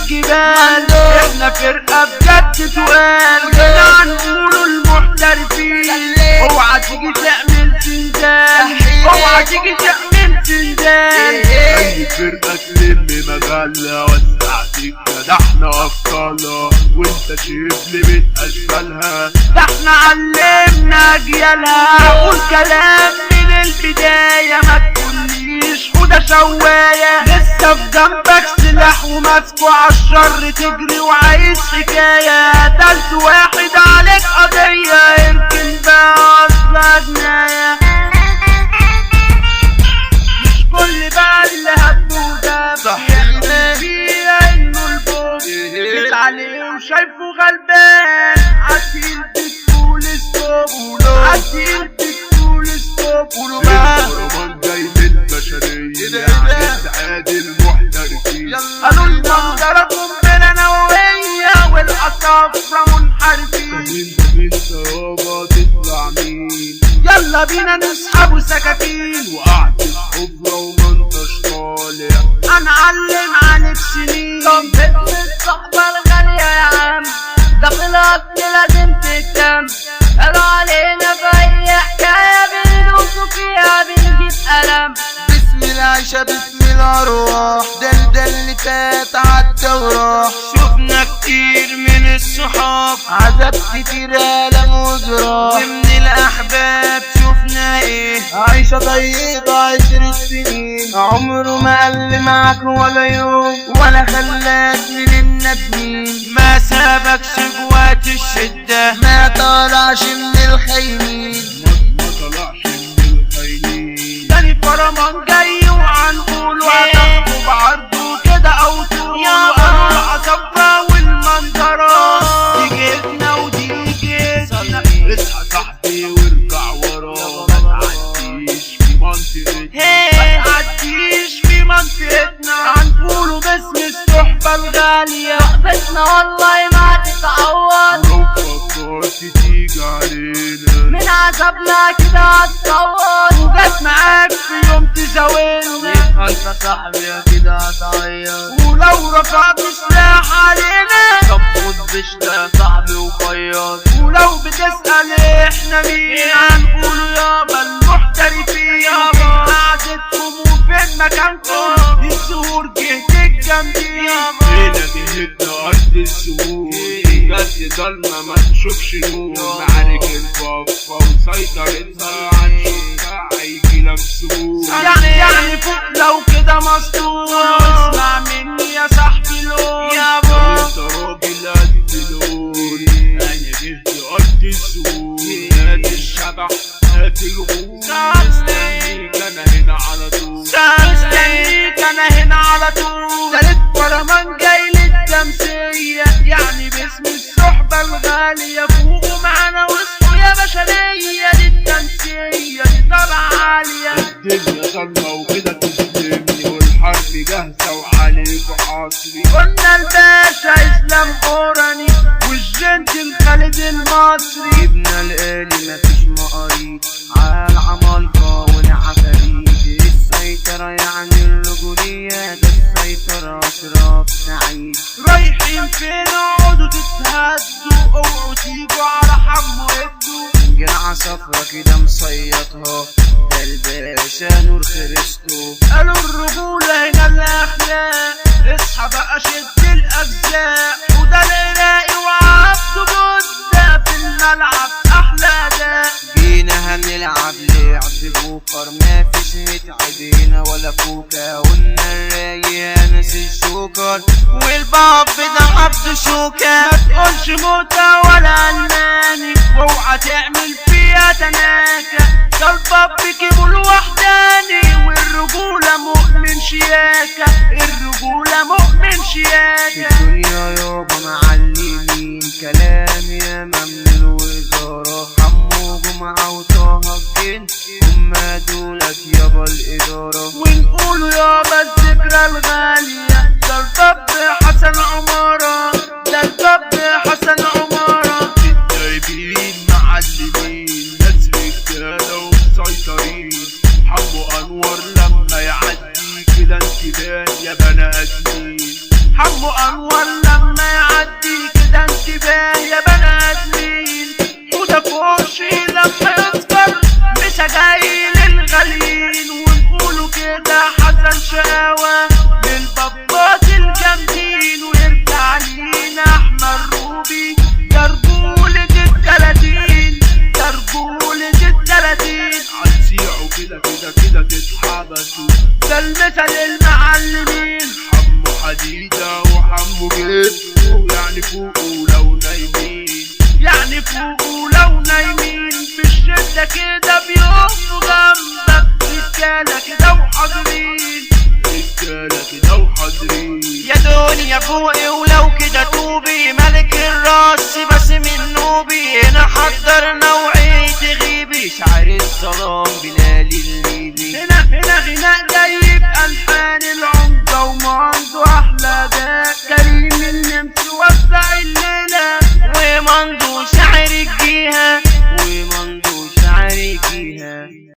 الجبال. احنا فرقة بجد تقال كده هنقولوا المحترفين. اوعى تيجي تعمل سندان، اوعى تيجي تعمل سندان. اي فرقة تلم مجلة وسع سكة، ده احنا ابطالها وانت شايف لي من اشكالها. ده احنا علمنا اجيالها. قول كلام من البداية ما تقوليش حودة شواية. لسه في جنبك سلاح وماسكه عالشر تجري وعايز حكاية. تالت واحد عليك قضية يمكن بقى اصلا جناية. مش كل بقى اللي هبه ده بيعمل فيها انه البوب جيت عليه وشايفه غلبان. عدي بتقول ستوب، عدي بتقول ستوب. قولوا بقى الكرمان جاي من البشرية يعني تعادل محترفين. قالوا المنظرة قنبلة نووية والأصافرة منحرفين. مين يابا تطلع مين؟ يلا بينا نسحبوا سكاكين وقعت الحفرة وما انتش طالع. هنعلم عنك سنين. طب الصحبة الغالية يا عم داخلك لازم تهتم. قالوا علينا في أي حكاية بندوسوا فيها بنجيب قلم. بسم العيشة بسم الأرواح، ده اللي فات عدى وراح. شفنا كتير من الصحاب عذاب كتير ألم وجراح، ومن الأحباب شفنا إيه. عيشة طيبة 10 سنين، عمره ما قل معاك ولا يوم، ولا خلاك من الندمين. ما سابكش جوات الشدة، ما طلعش من الخاينين، ما طلعش من الخاينين. تاني فرمان جاي وهنقوله هتاخده بعرضه كده أو طوله. قالوا العصافرة والمنظرة دي جيتنا ودي جيتنا. اصحى صاحبي وارجع ورا، ما تعديش في منطقتنا، ما تعديش في منطقتنا. هنقوله باسم الصحبة الغالية. صحبتنا والله ما تتعوض، ولو فكرت تيجي علينا من عذابنا كده هتصوت. وجت معاك في يوم تزاولنا يبقى انت صاحبي كده هتعيط. ولو رفعت سلاح علينا طب خد بشتا صاحبي وخيط. ولو بتسأل احنا مين هنقوله يابا المحترفين. يابا قعدتكم وفين مكانكم الزهور جهة الجامدين. هنا جهتنا أرض الزهور، بجد ضلمة ما تشوفش نور. معارك الفضفة وسيطرتها هنشوفها هيجيلك سهول. يعني فوق لو كده مسطول. اسمع مني يا صاحبي لون يابا، انت راجل قد لون. انا جهتي أرض الزهور، نادي الشبح نادي الغول. مستنيك أنا هنا على طول، مستنيك انا هنا على طول. تالت فرمان جاي للتمثيلية يعني باسم الصحبة الغالية. فوقوا معانا واصحوا يا بشرية، دي التمثيلية دي طلعة عالية. الدنيا ضلمة وكده تسلمني، والحرب جاهزة وعليكوا حاصري. قلنا الباشا اسلام قرني والجنتل خالد المصري. جبنا الآلي مفيش مقاريض، عالعمالقة والعفاريت. السيطرة يعني الرجولية، ده السيطرة أشراف سعيد. رايحين فين اقعدوا تتهدوا، اوعوا تيجوا على حمو ادوا. جرعة صفرا كده مصيطها، ده الباشا نور خرستو. قالوا الرجولة هنا الأخلاق، اصحى بقى شد الأجزاء. وده العراقي وعبده جدة في الملعب أحلى أداء. جينا هنلعب لعب بوكر، مفيش متعدينا ولا فوكا. قلنا الرايق ناس الشوكر، والباب ده عبد شوكة. ما تقولش موتة ولا ألماني، واوعى تعمل فيها تناكة. ده الباب بيجيبوا الوحداني، والرجولة مؤمن شياكة. الرجولة مؤمن شياكة. الدنيا يابا معلمين كلام يا من الوزارة. حمو جمعة وطه الجن هما دولت يابا الإدارة. ونقولوا يابا الذكرى الغالية، ده الباب حسن عمارة، ده الباب حسن عمارة. الدايبين معلمين، ناس رجالة ومسيطرين. حمو أنور لما يعدي كده انتباه يا بني آدمين. حمو انور لما يعدي كده انتباه يا بني ادمين. وده كوشي لما يصفر مش جاي للغاليين. ونقوله كده حسن شقاوة للبابات الجامدين. ويرجع لينا احمد روبي يا رجولة التلاتين يا رجولة التلاتين. هتسيعوا كده كده كده تتحبسوا. ده المثل المعلمين حمو حديدة وحمو جبتو يعني فوقوا لو نايمين. يعني فوقوا لو نايمين في الشدة كده بيقفوا جنبك. رجالة كده وحاضرين رجالة كده وحاضرين. يا دنيا فوقي ولو كده توبي ملك الراس بس من نوبي. هنا حضرنا وعيد غيبي شعر الظلام بلال الليبي. هنا غناء